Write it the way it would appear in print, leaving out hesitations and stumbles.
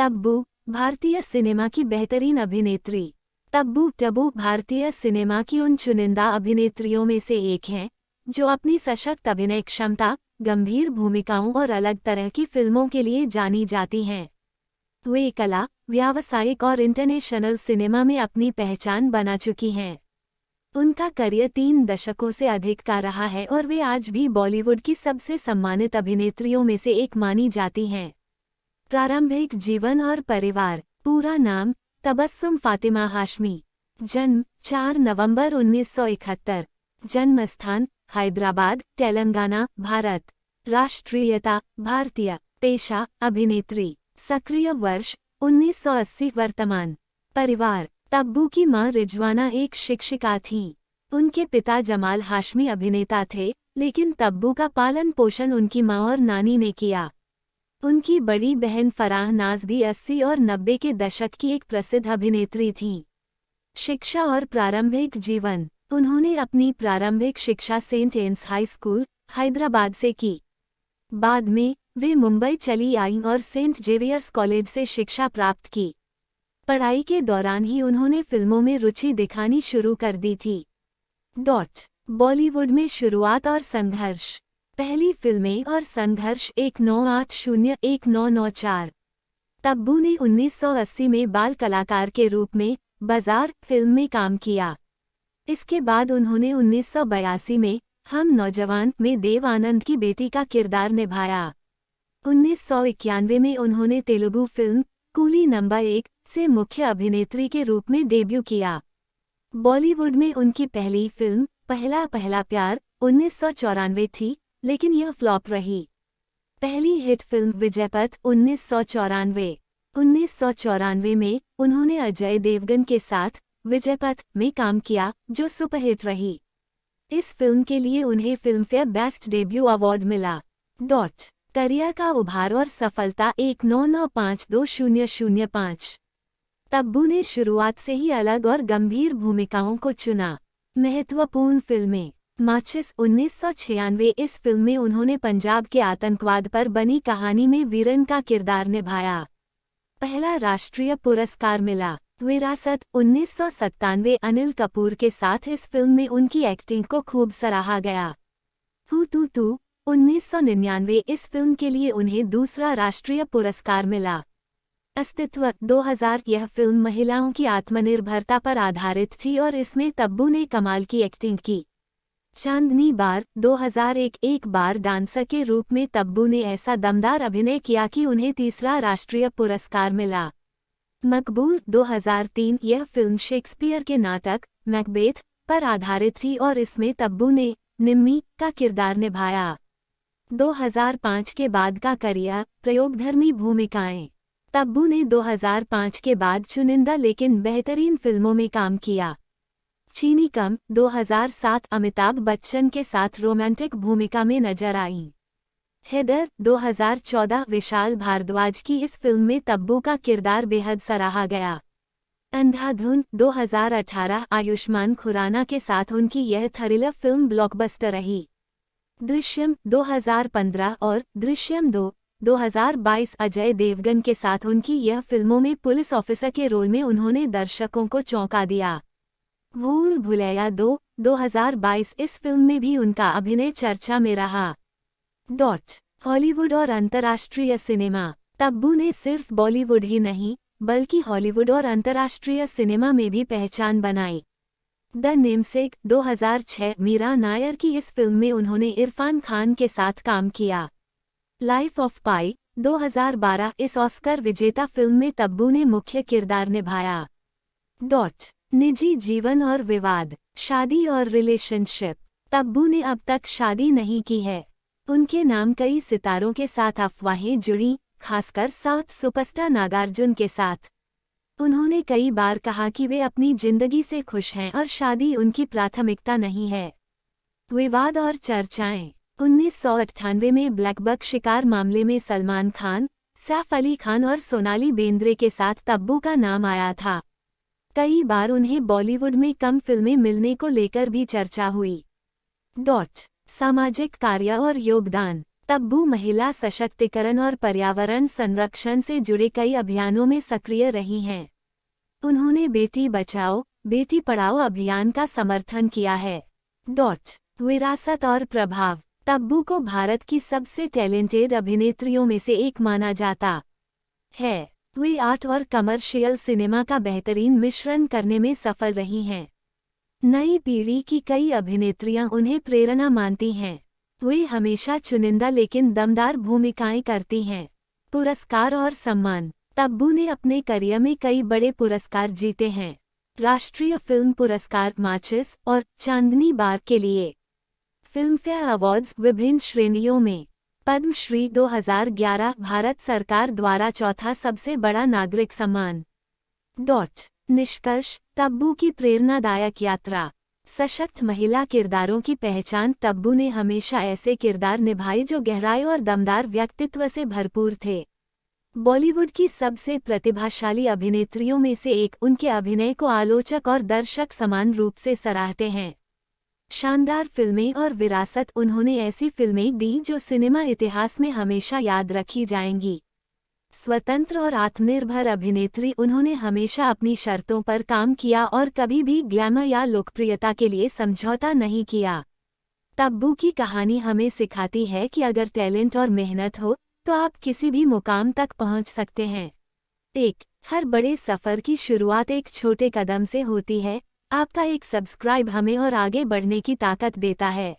तब्बू, भारतीय सिनेमा की बेहतरीन अभिनेत्री। तब्बू टब्बू भारतीय सिनेमा की उन चुनिंदा अभिनेत्रियों में से एक हैं जो अपनी सशक्त अभिनय क्षमता, गंभीर भूमिकाओं और अलग तरह की फिल्मों के लिए जानी जाती हैं। वे कला, व्यावसायिक और इंटरनेशनल सिनेमा में अपनी पहचान बना चुकी हैं। उनका करियर 3 दशकों से अधिक का रहा है और वे आज भी बॉलीवुड की सबसे सम्मानित अभिनेत्रियों में से एक मानी जाती हैं। प्रारंभिक जीवन और परिवार। पूरा नाम तबस्सुम फातिमा हाशमी। जन्म 4 नवंबर 1971। जन्मस्थान हैदराबाद, तेलंगाना, भारत। राष्ट्रीयता भारतीय। पेशा अभिनेत्री। सक्रिय वर्ष 1980। वर्तमान। परिवार। तब्बू की मां रिजवाना एक शिक्षिका थीं। उनके पिता जमाल हाशमी अभिनेता थे, लेकिन तब्बू का पालन पोषण उनकी मां और नानी ने किया। उनकी बड़ी बहन फराह नाज भी 80 और 90 के दशक की एक प्रसिद्ध अभिनेत्री थीं। शिक्षा और प्रारंभिक जीवन। उन्होंने अपनी प्रारंभिक शिक्षा सेंट एन्स हाई स्कूल, हैदराबाद से की। बाद में वे मुंबई चली आईं और सेंट जेवियर्स कॉलेज से शिक्षा प्राप्त की। पढ़ाई के दौरान ही उन्होंने फिल्मों में रुचि दिखानी शुरू कर दी थी। बॉलीवुड में शुरुआत और संघर्ष। पहली फिल्में और संघर्ष 1980-1994। तब्बू ने 1980 में बाल कलाकार के रूप में बाजार फिल्म में काम किया। इसके बाद उन्होंने 1982 में हम नौजवान में देव आनंद की बेटी का किरदार निभाया। 1991 में उन्होंने तेलुगु फिल्म कूली नंबर 1 से मुख्य अभिनेत्री के रूप में डेब्यू किया। बॉलीवुड में उनकी पहली फिल्म पहला पहला प्यार 1994 थी, लेकिन यह फ्लॉप रही। पहली हिट फिल्म विजयपथ 1994। 1994 में उन्होंने अजय देवगन के साथ विजयपथ में काम किया, जो सुपरहिट रही। इस फिल्म के लिए उन्हें फिल्मफेयर बेस्ट डेब्यू अवार्ड मिला। करियर का उभार और सफलता 1995-2005। तब्बू ने शुरुआत से ही अलग और गंभीर भूमिकाओं को चुना। महत्वपूर्ण फिल्में। माचिस 1996। इस फिल्म में उन्होंने पंजाब के आतंकवाद पर बनी कहानी में वीरन का किरदार निभाया। पहला राष्ट्रीय पुरस्कार मिला। विरासत 1997। अनिल कपूर के साथ इस फिल्म में उनकी एक्टिंग को खूब सराहा गया। हू तू तू 1999। इस फिल्म के लिए उन्हें दूसरा राष्ट्रीय पुरस्कार मिला। अस्तित्व 2000। यह फिल्म महिलाओं की आत्मनिर्भरता पर आधारित थी और इसमें तब्बू ने कमाल की एक्टिंग की। चांदनी बार 2001। एक बार डांसर के रूप में तब्बू ने ऐसा दमदार अभिनय किया कि उन्हें तीसरा राष्ट्रीय पुरस्कार मिला। मकबूल 2003। यह फिल्म शेक्सपियर के नाटक मैकबेथ पर आधारित थी और इसमें तब्बू ने निम्मी का किरदार निभाया। 2005 के बाद का करियर। प्रयोगधर्मी भूमिकाएं। तब्बू ने 2005 के बाद चुनिंदा लेकिन बेहतरीन फिल्मों में काम किया। चीनी कम 2007। अमिताभ बच्चन के साथ रोमांटिक भूमिका में नजर आईं। हैदर 2014। विशाल भारद्वाज की इस फिल्म में तब्बू का किरदार बेहद सराहा गया। अंधाधुन 2018। आयुष्मान खुराना के साथ उनकी यह थ्रिलर फिल्म ब्लॉकबस्टर रही। दृश्यम 2015 और दृश्यम 2 2022। अजय देवगन के साथ उनकी यह फिल्मों में पुलिस ऑफिसर के रोल में उन्होंने दर्शकों को चौंका दिया। भूल भुलैया 2 2022। इस फिल्म में भी उनका अभिनय चर्चा में रहा। हॉलीवुड और अंतर्राष्ट्रीय सिनेमा। तब्बू ने सिर्फ बॉलीवुड ही नहीं, बल्कि हॉलीवुड और अंतर्राष्ट्रीय सिनेमा में भी पहचान बनाई। The namesake 2006। मीरा नायर की इस फिल्म में उन्होंने इरफान खान के साथ काम किया। लाइफ ऑफ पाई 2012। इस ऑस्कर विजेता फिल्म में तब्बू ने मुख्य किरदार निभाया। निजी जीवन और विवाद। शादी और रिलेशनशिप। तब्बू ने अब तक शादी नहीं की है। उनके नाम कई सितारों के साथ अफवाहें जुड़ी, खासकर साउथ सुपरस्टार नागार्जुन के साथ। उन्होंने कई बार कहा कि वे अपनी जिंदगी से खुश हैं और शादी उनकी प्राथमिकता नहीं है। विवाद और चर्चाएं। 1998 में ब्लैकबक शिकार मामले में सलमान खान, सैफ अली खान और सोनाली बेंद्रे के साथ तब्बू का नाम आया था। कई बार उन्हें बॉलीवुड में कम फिल्में मिलने को लेकर भी चर्चा हुई। सामाजिक कार्य और योगदान। तब्बू महिला सशक्तिकरण और पर्यावरण संरक्षण से जुड़े कई अभियानों में सक्रिय रही हैं। उन्होंने बेटी बचाओ बेटी पढ़ाओ अभियान का समर्थन किया है। विरासत और प्रभाव। तब्बू को भारत की सबसे टैलेंटेड अभिनेत्रियों में से एक माना जाता है। वे आर्ट और कमर्शियल सिनेमा का बेहतरीन मिश्रण करने में सफल रही हैं। नई पीढ़ी की कई अभिनेत्रियां उन्हें प्रेरणा मानती हैं। वे हमेशा चुनिंदा लेकिन दमदार भूमिकाएं करती हैं। पुरस्कार और सम्मान। तब्बू ने अपने करियर में कई बड़े पुरस्कार जीते हैं। राष्ट्रीय फिल्म पुरस्कार माचिस और चांदनी बाग के लिए। फिल्मफेयर अवार्ड्स विभिन्न श्रेणियों में। पद्मश्री 2011 भारत सरकार द्वारा चौथा सबसे बड़ा नागरिक सम्मान। निष्कर्ष। तब्बू की प्रेरणादायक यात्रा। सशक्त महिला किरदारों की पहचान। तब्बू ने हमेशा ऐसे किरदार निभाए जो गहराई और दमदार व्यक्तित्व से भरपूर थे। बॉलीवुड की सबसे प्रतिभाशाली अभिनेत्रियों में से एक, उनके अभिनय को आलोचक और दर्शक समान रूप से सराहते हैं। शानदार फिल्में और विरासत। उन्होंने ऐसी फिल्में दी जो सिनेमा इतिहास में हमेशा याद रखी जाएंगी। स्वतंत्र और आत्मनिर्भर अभिनेत्री। उन्होंने हमेशा अपनी शर्तों पर काम किया और कभी भी ग्लैमर या लोकप्रियता के लिए समझौता नहीं किया। तब्बू की कहानी हमें सिखाती है कि अगर टैलेंट और मेहनत हो तो आप किसी भी मुकाम तक पहुंच सकते हैं। हर बड़े सफर की शुरुआत एक छोटे कदम से होती है। आपका एक सब्सक्राइब हमें और आगे बढ़ने की ताकत देता है।